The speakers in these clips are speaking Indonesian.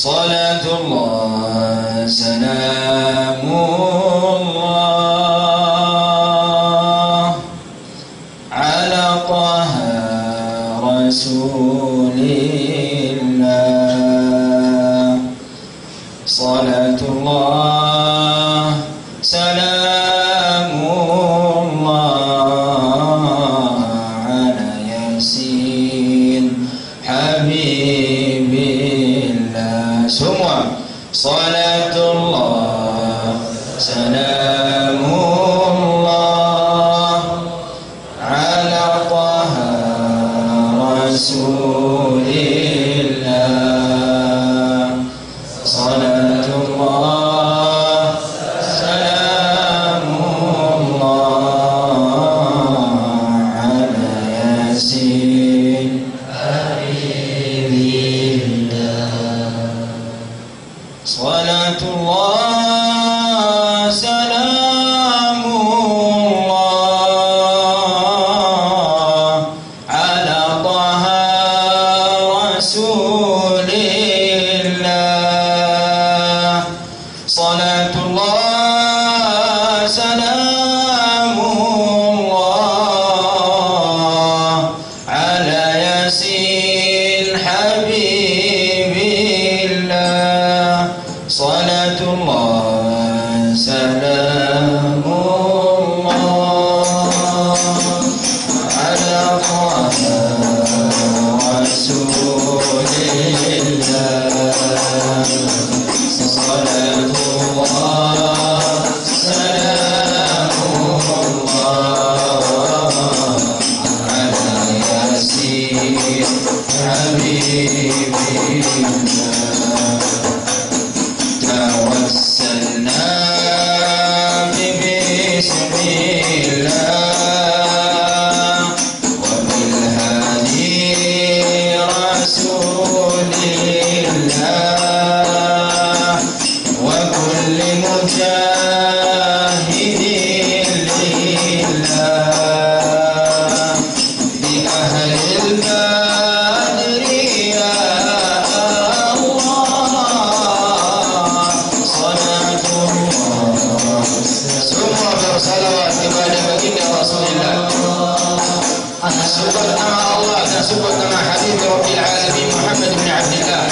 صلاة الله سلام الله على طه رسول الله صلاة الله سلام الله على ياسين حبيب الله semua صلاة الله سلام الله على طه رسول الله صلاة الله سلام الله على ياسين حبيب الله صلاة الله سلام الله على طه رسول الله صلاة الله سلام الله على ياسين حبيب الله صلاة الله سلام الله على طه رسول الله صلاة الله سلام الله على ياسين حبيب الله توسلنا ببسم الله وبالهادي رسول الله وكل مجاهد لله بأهل البدر يا الله صلاة الله semua bersalawat kepada baginda Rasulullah. Syukur nama Allah dan syukur nama Habib Rabbil Alamin Muhammad bin Abdullah.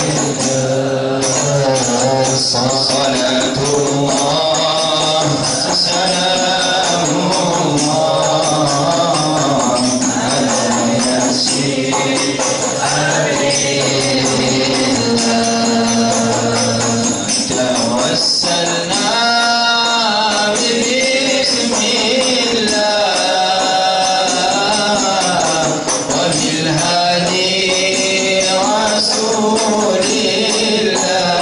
Salatullah salamullah ala yasin habibillah tawassalna ببسم الله وبالهادي رسول الله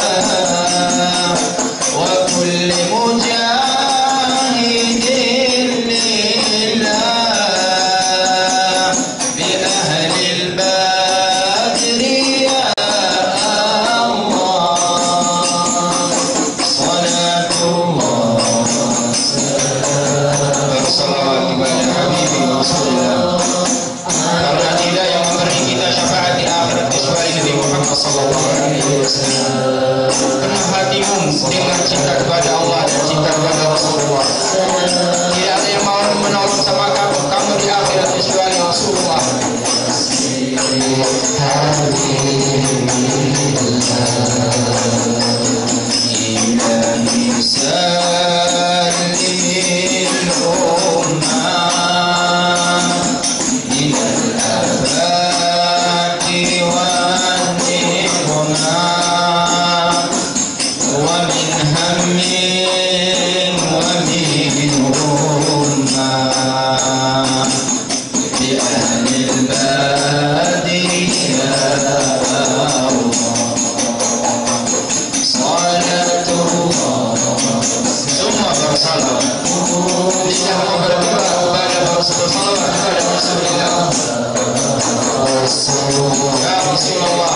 وكل مجاهد لله بأهل البدر يا الله صلاة الله bersalawat kepada Habib Rasulullah karena tidak yang memberi kita syafaat di akhirat kecuali Nabi Muhammad sallallahu alaihi wasallam. Penuh hatimu dengan cinta kepada Allah dan cinta kepada Rasulullah. Tidak ada yang mau menolong sama kamu di akhirat kecuali Rasulullah. Ilahi sallim ummah minal abadi wan ni'mah wa min hammin wa min ummah bi ahlil badi ya Allah salatullah semua bersalawat tidak mau berdua kepada bersalawat kepada Rasulullah ya Rasulullah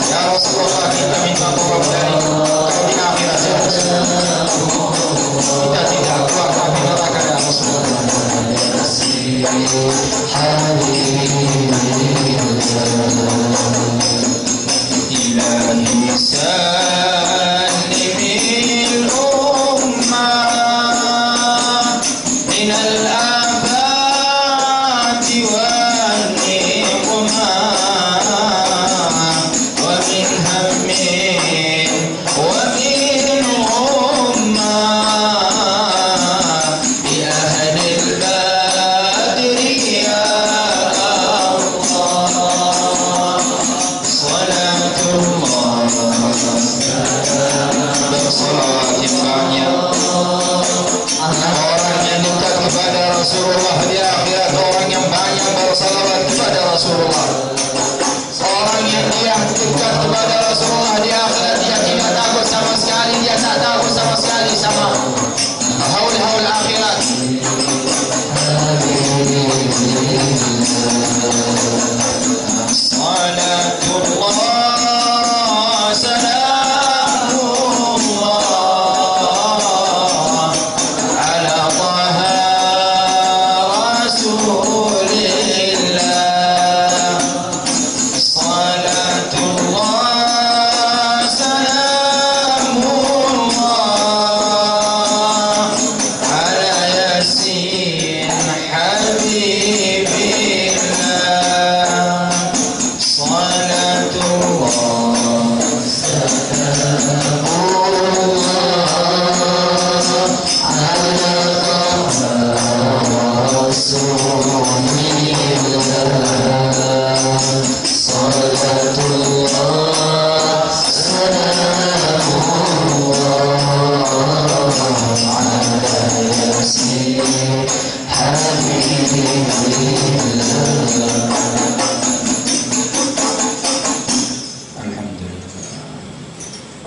ya Rasulullah kita minta tolong dari kau di akhirat ya Rasulullah kita tidak kuat tapi neraka ya Rasulullah Habibullah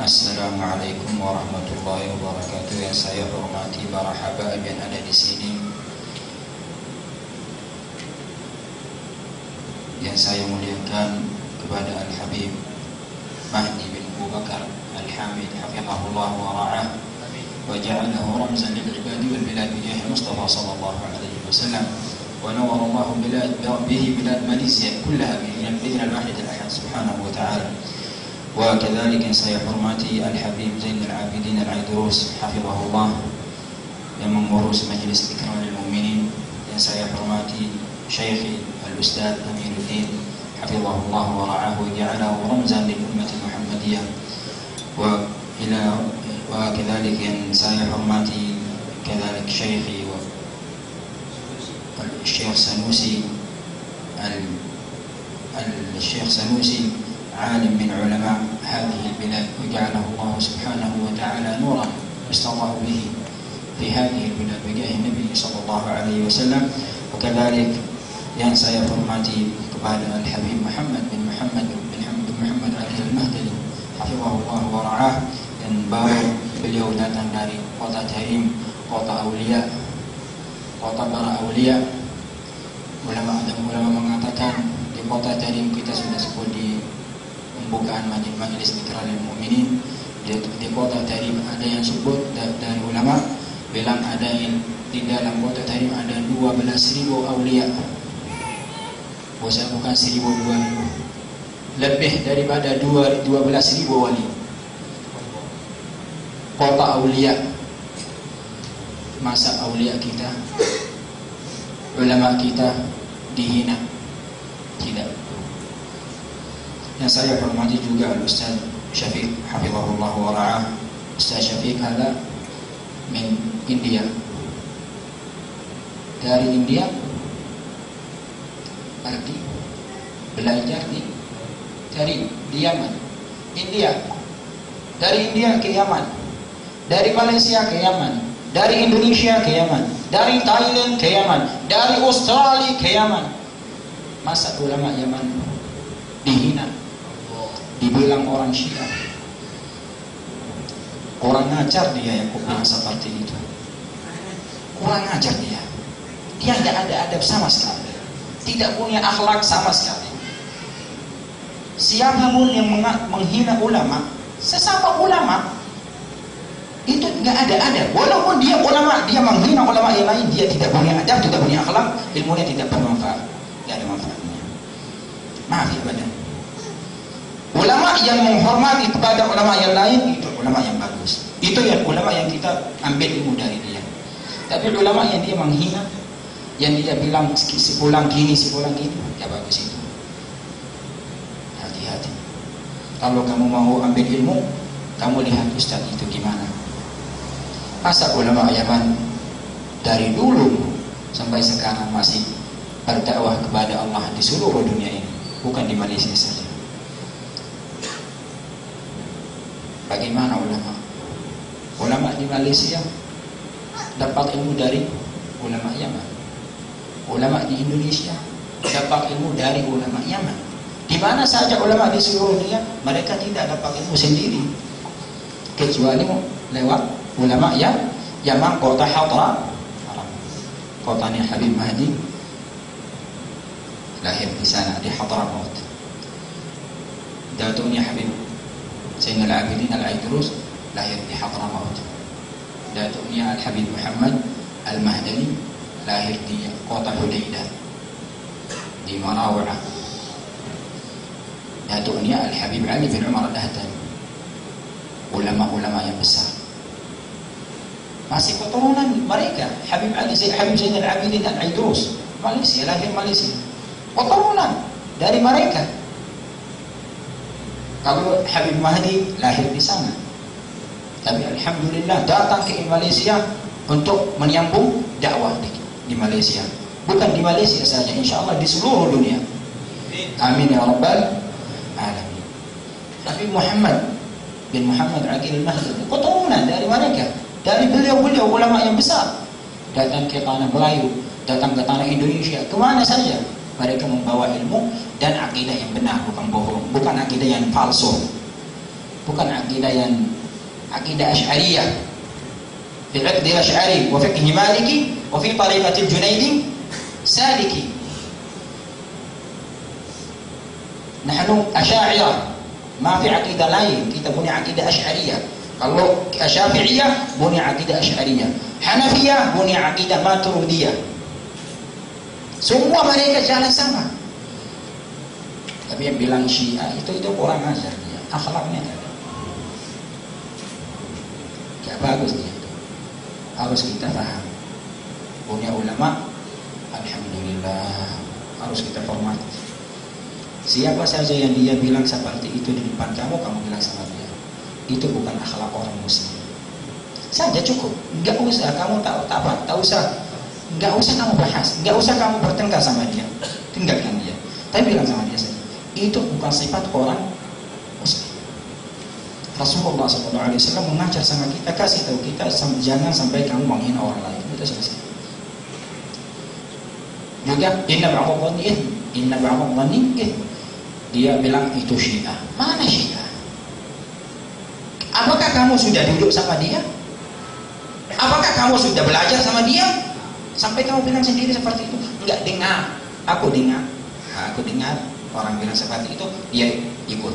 Assalamualaikum warahmatullahi wabarakatuh. Yang saya hormati para habaib yang ada di sini, yang saya muliakan kepada Al-Habib Mahdi bin Abu Bakar Al-Hamid hafizahullah wa ra'ah wa ja'alahu ramzan lil ibadi wal bilad bi jahi Mustafa sallallahu alaihi wasallam wa nawwara Allah bihi bilad Malaysia kullaha bi idzni al-wahid al-ahad subhanahu wa ta'ala. وكذلك saya hormati Al-Habib Zain Al-Abidin Al-Aidrus hafizahullah yang mengurus Majelis Ikramul Mukminin, yang saya hormati Syekh Al-Ustaz Amiruddin hafizahullah wa ra'ah wa ja'alahu ramzan lil ummati Muhammadiyah wa كذلك yang saya hormati كذلك Syekh Al-Syekh Sanusi Al-Syekh Sanusi عالم من علماء هذه البلاد وجعله الله سبحانه وتعالى نورا استضاء به في هذه البلاد بجاه النبي صلى الله عليه وسلم. وكذلك yang saya hormati kepada Al-Habib Muhammad bin Muhammad Al-Mahdi hafizahullah wa ra'ah, dan baru beliau datang dari kota Tarim, kota aulia, kota para aulia. Ulama mengatakan di kota Tarim kita sudah sebut di pembukaan Majelis Ikramul Mukminin. Di kota Tarim ada yang sebut dari ulama bilang ada yang di dalam kota Tarim ada 12.000 aulia. Bukan 1.000, lebih daripada 12.000 wali. Kota aulia. Masa aulia kita, ulama kita dihina? Tidak. Yang saya hormati juga Ustaz Syafiq hafizahullah wa ra'ah. Ustaz Syafiq ada min India, dari India pergi belajar di Yaman. India, dari India ke Yaman, dari Malaysia ke Yaman, dari Indonesia ke Yaman, dari Thailand ke Yaman, dari Australia ke Yaman. Masa ulama Yaman dihina, dibilang orang Syiah, kurang ajar dia yang bilang seperti itu. Kurang ajar dia tidak ada adab sama sekali, tidak punya akhlak sama sekali. Siapapun yang menghina ulama, sesama ulama, itu nggak ada adab. Walaupun dia ulama, dia menghina ulama yang lain, dia tidak punya adab, tidak punya akhlak, ilmunya tidak bermanfaat, tidak ada manfaatnya. Maaf ya badan. Ulama yang menghormati kepada ulama yang lain, itu ulama yang bagus. Itu yang ulama yang kita ambil ilmu dari dia. Tapi ulama yang dia menghina, yang dia bilang si pulang gini, ya bagus itu. Hati-hati. Kalau kamu mau ambil ilmu, kamu lihat ustaz itu gimana. Masa ulama Yaman dari dulu sampai sekarang masih berdakwah kepada Allah di seluruh dunia ini, bukan di Malaysia saja. Bagaimana ulama? Ulama di Malaysia dapat ilmu dari ulama Yaman. Ulama di Indonesia dapat ilmu dari ulama Yaman. Di mana saja ulama di seluruh dunia, mereka tidak dapat ilmu sendiri, kecuali lewat ulama Yaman, kota Hadra, kotanya Habib Mahdi, lahir di sana di Hadramaut. Datuknya Habib Zainal Abidin Al-Aidrus lahir di Hadramaut. Datuknya Al-Habib Muhammad Al-Mahdani lahir di kota Hudaidah di Marawa'ah. Datuknya Al-Habib Ali bin Umar Al-Ahdani, ulama-ulama yang besar. Masih keturunan mereka. Habib Zainal Abidin Al-Aidrus, Malaysia, lahir Malaysia. Keturunan dari mereka. Kalau Habib Mahdi lahir di sana, tapi alhamdulillah datang ke Malaysia untuk menyambung dakwah di Malaysia. Bukan di Malaysia saja, insya Allah di seluruh dunia. Amin ya rabbal alamin. Habib Muhammad bin Muhammad Aqil Al-Mahdi, keturunan dari mereka, dari beliau-beliau ulama yang besar. Datang ke tanah Melayu, datang ke tanah Indonesia, kemana saja mereka membawa ilmu dan akidah yang benar, bukan bohong, bukan akidah yang palsu, bukan akidah yang akidah Asy'ariyah. Fi aqdi Asy'ari wa fiqh Maliki wa fi tariqatil Junaidi Saliki. Nahnu Asy'ariyah, ma fi aqidah lain, kita punya akidah Asy'ariyah. Kalau Syafi'iyah punya akidah Asy'ariyah, Hanafiyah punya akidah Maturidiyah. Semua mereka jalan sama. Tapi yang bilang Syiah itu kurang ajar dia, akhlaknya tidak bagus dia itu. Harus kita paham. Punya ulama, alhamdulillah, harus kita hormati. Siapa saja yang dia bilang seperti itu di depan kamu bilang sama dia, itu bukan akhlak orang muslim. Saja cukup, nggak usah kamu tak usah. Nggak usah kamu bahas, nggak usah kamu bertengkar sama dia, tinggalkan dia. Tapi bilang sama dia saja, itu bukan sifat orang muslim. Rasulullah SAW mengajar sama kita, kasih tahu kita jangan sampai kamu menghina orang lain. Itu selesai. Juga inna ba'dadh-dhanni dia bilang itu Syiah. Mana Syiah? Apakah kamu sudah duduk sama dia? Apakah kamu sudah belajar sama dia? Sampai kamu bilang sendiri seperti itu? Enggak, dengar. Aku dengar orang bilang seperti itu, dia ikut.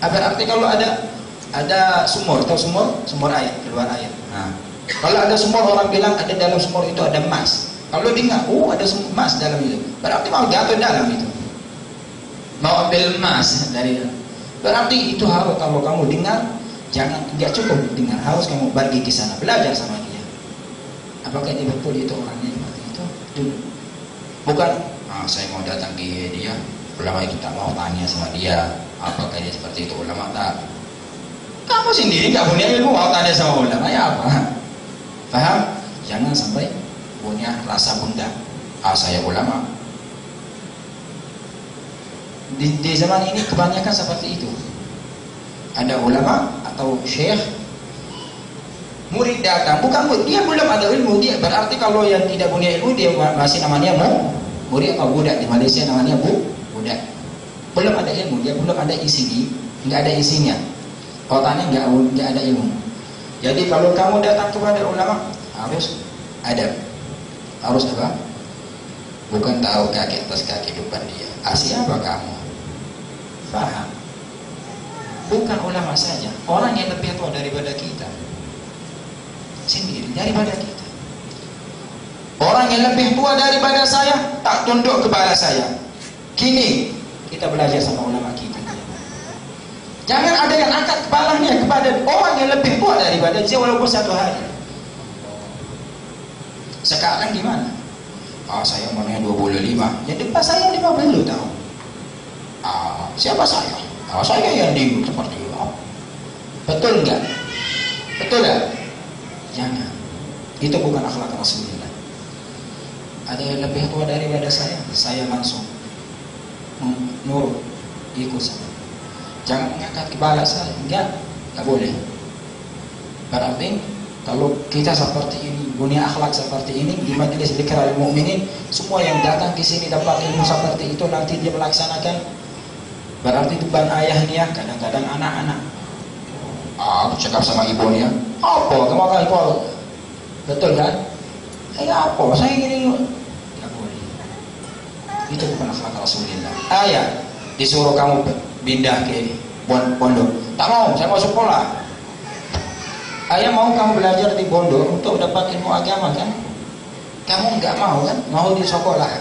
Berarti kalau ada sumur, tahu sumur air, keluar air. Nah, kalau ada sumur, orang bilang ada dalam sumur itu ada emas. Kalau dengar, ada emas dalam itu, berarti mau jatuh dalam itu, mau ambil emas dari dalam. Berarti itu harus, kalau kamu dengar, nggak cukup dengar, harus kamu pergi ke sana, belajar sama dia. Apakah dia betul itu orangnya seperti itu? Dulu. Bukan, saya mau datang ke dia, ulama itu tak mau tanya sama dia, apakah dia seperti itu, ulama tak. Kamu sendiri nggak punya ilmu, mau tanya sama ulama, ya apa? Paham? Jangan sampai punya rasa bunda. Saya ulama. Di zaman ini kebanyakan seperti itu. Ada ulama atau syekh, murid datang, bukan murid, dia belum ada ilmu, dia berarti kalau yang tidak punya ilmu dia masih namanya murid atau budak. Di Malaysia namanya budak. Belum ada ilmu, dia belum ada nggak ada isinya, otaknya nggak ada ilmu. Jadi kalau kamu datang kepada ulama harus adab, harus apa? Bukan tahu kaki atas kaki depan dia. Siapa kamu? Faham? Bukan ulama saja, orang yang lebih tua daripada kita sendiri, daripada kita. Orang yang lebih tua daripada saya tak tunduk kepada saya. Kini Kita belajar sama ulama kita. Jangan ada yang angkat kepalanya kepada orang yang lebih tua daripada dia walaupun 1 hari. Sekarang gimana? Saya umurnya 25. Yang depan saya 50 tahun. Siapa saya? Saya yang di seperti itu. Betul enggak? Betul enggak? Jangan. Itu bukan akhlak Rasulullah. Ada yang lebih tua daripada saya langsung nurut, ikut saya. Jangan mengangkat kepala saya. Enggak boleh. Berarti kalau kita seperti ini, punya akhlak seperti ini di majelis dzikral mukminin, semua yang datang ke sini dapat ilmu seperti itu nanti dia melaksanakan. Berarti bukan ayahnya, kadang-kadang anak-anak. Cakap sama ibunya, apa? Kamu akan ibu? Betul kan? Apa? Saya gini. Tidak boleh. Itu bukan akhlak Rasulullah. Ayah disuruh kamu pindah ke pondok. Tak mau, saya mau sekolah. Ayah mau kamu belajar di pondok untuk dapat ilmu agama kan? Kamu enggak mau kan? Mau di sekolah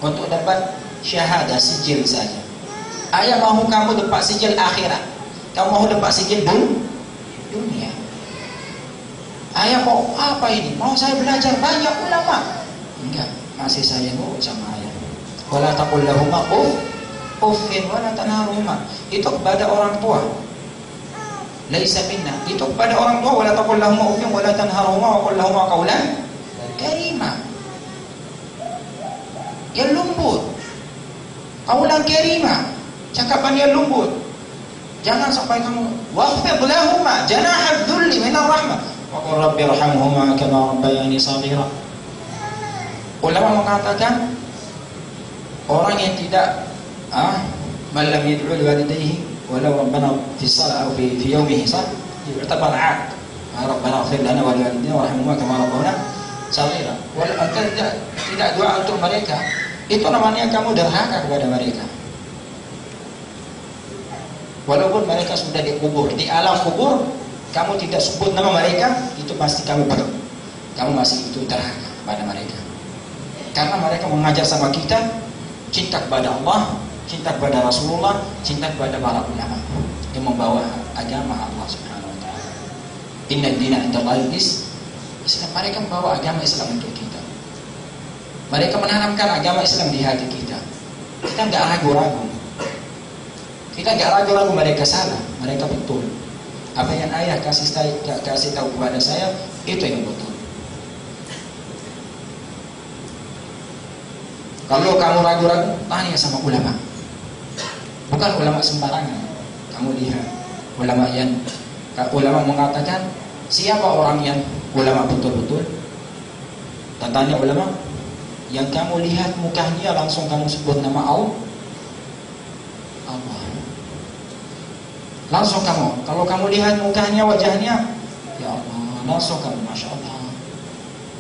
untuk dapat syahadah, sijil saja. Ayah mau kamu dapat sijil akhirat. Kamu mau dapat sijil dunia. Ayah mau apa ini? Mau saya belajar banyak ulama. Enggak, masih saya nurut sama ayah. Wala taqul lahuma uffin wala tanharhuma. Itu kepada orang tua. Laisa minna. Itu kepada orang tua. Wala taqul lahuma uffin wala tanharhuma wa qul lahuma qawlan karima. Yang lembut. Qawlan karima. Cakapan yang lembut. Jangan sampai kamu waqfid lahuma janahad dhulli minar rahmah wa qul rabbi irhamhuma kama rabbayani shaghira. Ulama mengatakan orang yang tidak man lam yad'u liwalidayhi walau rabbana fi salat atau fi yawmihi sah yu'tabar 'ad. Rabbana ighfir lana wa liwalidayna warhamhuma kama rabbana shaghira. Walau tidak doa untuk mereka, itu namanya kamu derhaka kepada mereka. Walaupun mereka sudah dikubur, di alam kubur, kamu tidak sebut nama mereka, itu pasti kamu masih itu derhaka pada mereka. Karena mereka mengajar sama kita cinta kepada Allah, cinta kepada Rasulullah, cinta kepada para ulama yang membawa agama Allah Subhanahu wa taala. Inna ad-dina 'indallahi Islam. Mereka membawa agama Islam untuk kita. Mereka menanamkan agama Islam di hati kita. Kita enggak ragu-ragu. Kita enggak ragu-ragu mereka salah, mereka betul. Apa yang ayah kasih tahu kepada saya, itu yang betul. Kalau kamu ragu-ragu, tanya sama ulama. Bukan ulama sembarangan. Kamu lihat ulama mengatakan siapa orang yang ulama betul-betul? Dan tanya ulama yang kamu lihat mukanya langsung kamu sebut nama Allah. Langsung kamu, kalau kamu lihat mukanya, wajahnya, ya Allah, langsung kamu, Masya Allah,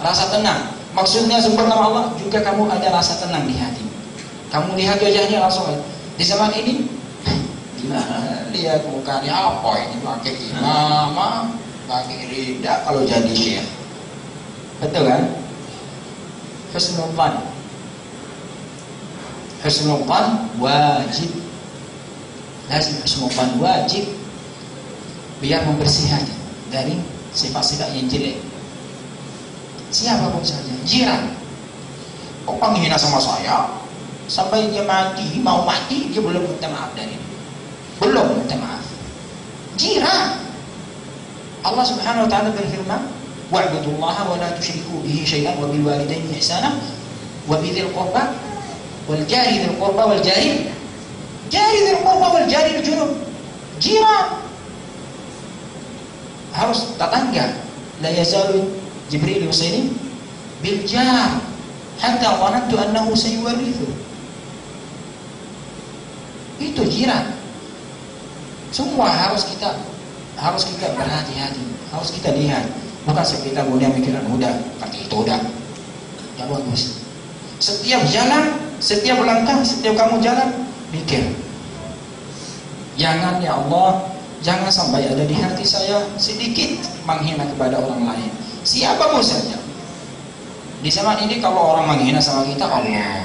rasa tenang. Maksudnya sebut nama Allah, juga kamu ada rasa tenang di hati. Kamu lihat wajahnya langsung. Di zaman ini, gimana? Lihat mukanya apa ini? Pakai imamah, pakai rida, kalau jadi syekh. Betul kan? Husnul Dhan wajib. Lazim husnul dhan wajib biar membersihkan dari sifat-sifat yang jelek. Siapapun saja, jiran. Kok menghina sama saya? Sampai dia mau mati, dia belum minta maaf dari ini. Belum minta maaf. Jiran. Allah Subhanahu wa taala berfirman, "Wa'budullaha wa la tusyriku bihi syai'an wa bil walidayni ihsana wa bidzil qurba wal jari dzil qurba wal jari dzil qurba wal jari junub." Jiran. Harus tetangga. La yazalu Jibril yusallim bil jar hatta dhanantu annahu sayuwarithu. Itu jiran. Semua harus kita berhati-hati, harus kita lihat. Bukan sekitar punya pikiran udah seperti itu udah. Ya bagus. Setiap jalan, setiap langkah, setiap kamu jalan, mikir. Jangan ya Allah, jangan sampai ada di hati saya sedikit menghina kepada orang lain. Siapapun saja. Di zaman ini kalau orang menghina sama kita, Allah.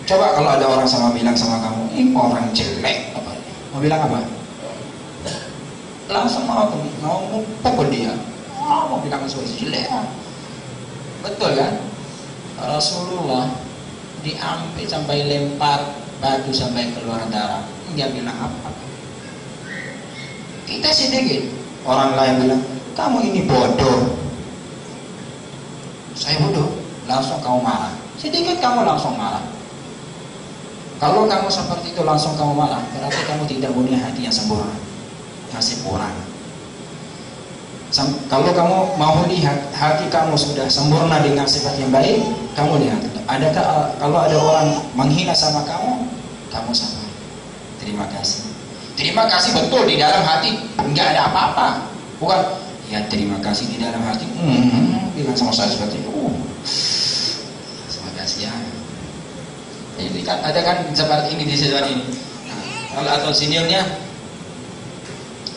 Coba kalau ada orang sama bilang sama kamu, ini orang jelek apa? Mau bilang apa? Langsung mau pukul dia. Mau bilang sesuatu jelek. Betul kan? Rasulullah diambil sampai lempar batu sampai keluar darah. Dia bilang apa? Kita sedikit. Orang lain bilang, kamu ini bodoh. Saya bodoh. Langsung kamu marah. Sedikit kamu langsung marah. Kalau kamu seperti itu langsung kamu marah, berarti kamu tidak punya hati yang sempurna, masih kurang. Kalau kamu mau lihat hati kamu sudah sempurna dengan sifat yang baik, kamu lihat. Adakah kalau ada orang menghina sama kamu, kamu sabar. Terima kasih. Terima kasih betul di dalam hati, enggak ada apa-apa. Bukan, ya terima kasih di dalam hati. Bilang sama saya seperti itu. Terima kasih ya. Jadi kan ada kan seperti ini di sejarah ini. Kalau atau senyumnya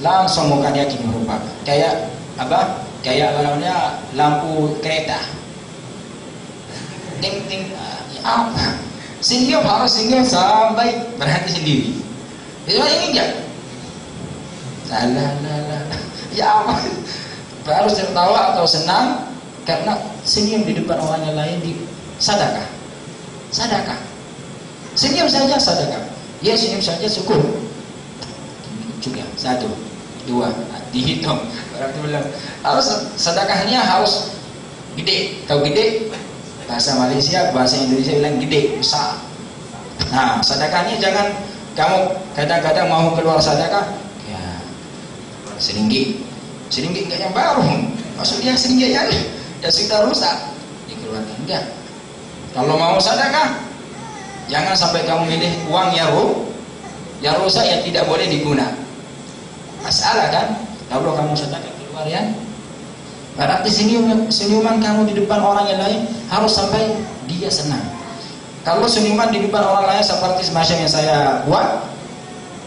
langsung mukanya yakin berubah. Kayak apa? Kayak namanya lampu kereta. Ting ting apa? Senyum harus senyum sampai berhenti sendiri. Itu ini enggak? Salah. Ya apa? Harus tertawa atau senang karena senyum di depan orang yang lain di sedekah. Senyum saja sedekah. Ya senyum saja syukur. Juga 1, 2 dihitung. Berarti bilang harus sedekahnya harus gede. Tahu gede? Bahasa Malaysia, bahasa Indonesia bilang gede, besar. Nah, sedekahnya jangan kamu kadang-kadang mau keluar sedekah ya seringgit enggak yang baru, maksudnya seringgit ya sudah rusak dikeluarkan. Enggak, kalau mau sedekah jangan sampai kamu milih uang yang rusak yang tidak boleh digunakan. Masalah kan kalau kamu sedekah keluar ya, berarti senyuman kamu di depan orang yang lain harus sampai dia senang. Kalau senyuman di depan orang lain seperti semacam yang saya buat,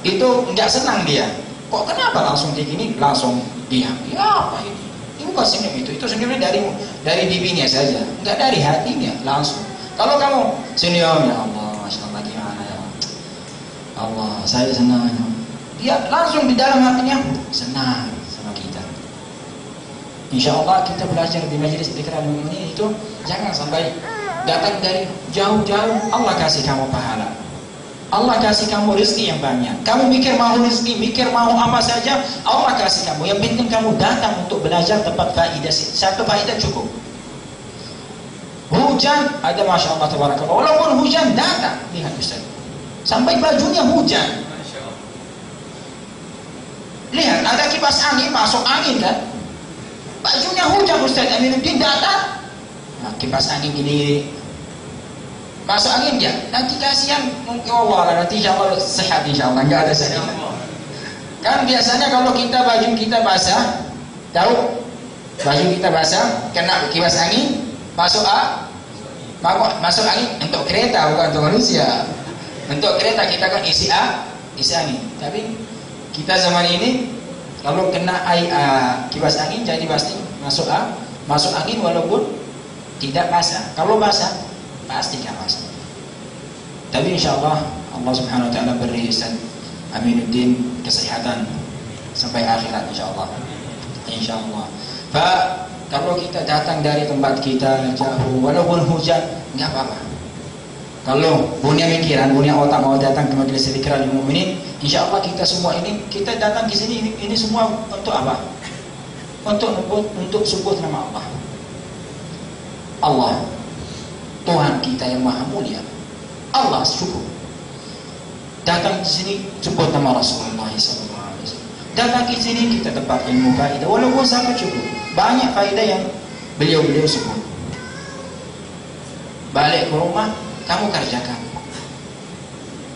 itu enggak senang dia. Kok kenapa langsung kayak gini? Langsung diam. Ya apa ini? Ini bukan senyum itu senyumnya dari bibinya saja, enggak dari hatinya langsung. Kalau kamu senyum, ya Allah, masya Allah gimana ya Allah, saya senang. Dia langsung di dalam hatinya senang sama kita. Insya Allah kita belajar di majelis dzikir ini itu jangan sampai datang dari jauh-jauh. Allah kasih kamu pahala, Allah kasih kamu rezeki yang banyak. Kamu mikir mau rezeki, mikir mau apa saja, Allah kasih kamu. Yang penting kamu datang untuk belajar tempat faidah. 1 faidah cukup. Hujan ada, masya Allah tabarakallah. Walaupun hujan datang, lihat Ustaz, sampai bajunya hujan. Lihat ada kipas angin, masuk angin kan, bajunya hujan. Ustaz Aminuddin datang, kipas angin gini masuk angin ya, nanti kasihan mungkin Allah, nanti insyaallah sehat, insyaallah enggak ada sakit. Kan biasanya kalau baju kita basah, tahu baju kita basah kena kipas angin, masuk angin untuk kereta, bukan untuk manusia. Untuk kereta kita kan isi angin, tapi kita zaman ini kalau kena kipas angin jadi pasti masuk angin walaupun tidak basah. Kalau basah pasti kan basah. Tapi insyaallah Allah subhanahu wa ta'ala beri Ustaz Aminuddin kesehatan sampai akhirat insyaallah. Kalau kita datang dari tempat kita jauh walaupun hujan enggak apa-apa. Kalau punya pikiran, punya otak mau datang ke majelis dzikir al-mu'minin, insyaallah kita semua ini kita datang ke sini ini semua untuk apa? Untuk sebut nama Allah. Allah Tuhan kita yang maha mulia, Allah syukur. Datang ke sini sebut nama Rasulullah SAW. Datang ke sini kita dapat ilmu faedah, walaupun sangat cukup. Banyak faedah yang beliau sebut. Balik ke rumah kamu kerjakan,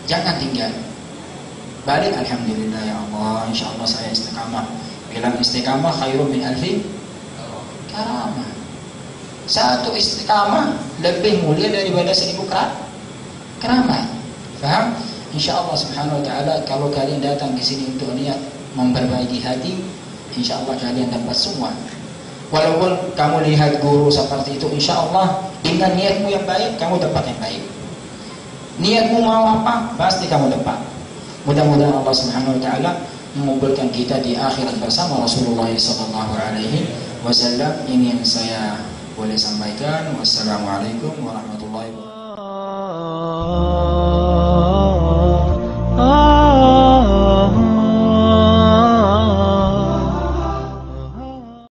jangan tinggal. Balik alhamdulillah ya Allah, insyaallah saya istiqamah. Bilang istiqamah khairun min alfi karamah. 1 istiqamah lebih mulia daripada 1000 keramat. Faham? Insyaallah subhanahu wa ta'ala kalau kalian datang ke sini untuk niat memperbaiki hati, insyaallah kalian dapat semua. Walaupun kamu lihat guru seperti itu, insyaallah dengan niatmu yang baik kamu dapat yang baik. Niatmu mau apa, pasti kamu dapat. Mudah-mudahan Allah Subhanahu wa taala mengumpulkan kita di akhirat bersama Rasulullah sallallahu alaihi wasallam. Ini yang saya boleh sampaikan. Wassalamualaikum warahmatullahi wabarakatuh.